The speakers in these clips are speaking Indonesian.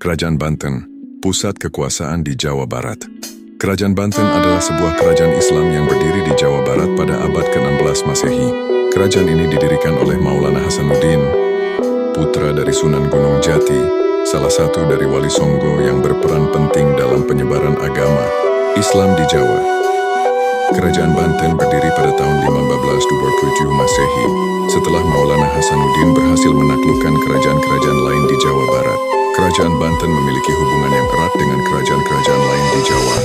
Kerajaan Banten, pusat kekuasaan di Jawa Barat. Kerajaan Banten adalah sebuah kerajaan Islam yang berdiri di Jawa Barat pada abad ke-16 Masehi. Kerajaan ini didirikan oleh Maulana Hasanuddin, putra dari Sunan Gunung Jati, salah satu dari Wali Songo yang berperan penting dalam penyebaran agama Islam di Jawa. Kerajaan Banten berdiri pada tahun 1527 Masehi, setelah Maulana Hasanuddin berhasil menaklukkan kerajaan-kerajaan lain di Jawa Barat. Kerajaan Banten memiliki hubungan yang erat dengan kerajaan-kerajaan lain di Jawa,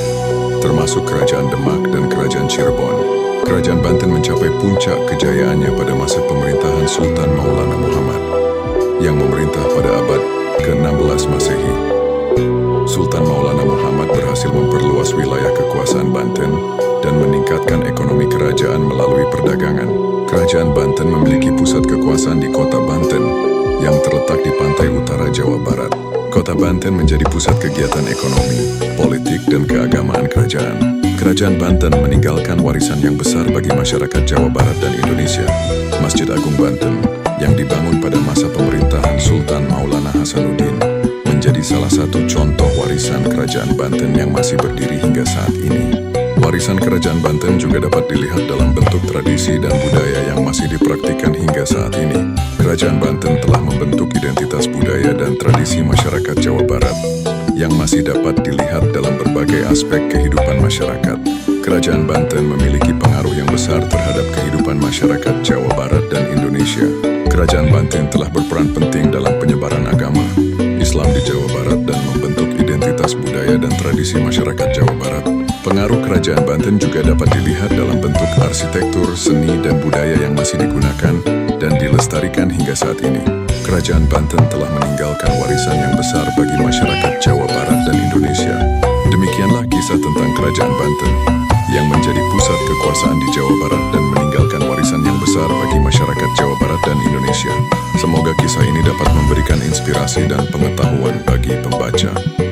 termasuk Kerajaan Demak dan Kerajaan Cirebon. Kerajaan Banten mencapai puncak kejayaannya pada masa pemerintahan Sultan Maulana Muhammad, yang memerintah pada abad ke-16 Masehi. Sultan Maulana Muhammad berhasil memperluas wilayah kekuasaan Banten dan meningkatkan ekonomi kerajaan melalui perdagangan. Kerajaan Banten memiliki pusat kekuasaan di kota Banten yang terletak di pantai utara Jawa Barat. Kota Banten menjadi pusat kegiatan ekonomi, politik, dan keagamaan kerajaan. Kerajaan Banten meninggalkan warisan yang besar bagi masyarakat Jawa Barat dan Indonesia. Masjid Agung Banten yang dibangun pada masa pemerintahan Sultan Maulana Hasanuddin menjadi salah satu contoh warisan kerajaan Banten yang masih berdiri hingga saat ini. Warisan kerajaan Banten juga dapat dilihat dalam bentuk tradisi dan budaya yang masih dipraktikkan hingga saat ini. Kerajaan Banten telah membentuk identitas budaya dan tradisi masyarakat Jawa Barat yang masih dapat dilihat dalam berbagai aspek kehidupan masyarakat. Kerajaan Banten memiliki pengaruh yang besar terhadap kehidupan masyarakat Jawa Barat dan Indonesia. Kerajaan Banten telah berperan penting dalam penyebaran agama Islam di Jawa Barat dan membentuk identitas budaya dan tradisi masyarakat Jawa Barat. Pengaruh kerajaan Banten juga dapat dilihat dalam bentuk arsitektur, seni, dan budaya yang masih digunakan dan dilestarikan hingga saat ini. Kerajaan Banten telah meninggalkan warisan yang besar bagi masyarakat Jawa Barat dan Indonesia. Demikianlah kisah tentang Kerajaan Banten yang menjadi pusat kekuasaan di Jawa Barat dan meninggalkan warisan yang besar bagi masyarakat Jawa Barat dan Indonesia. Semoga kisah ini dapat memberikan inspirasi dan pengetahuan bagi pembaca.